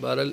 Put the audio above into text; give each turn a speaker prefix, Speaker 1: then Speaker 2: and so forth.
Speaker 1: 12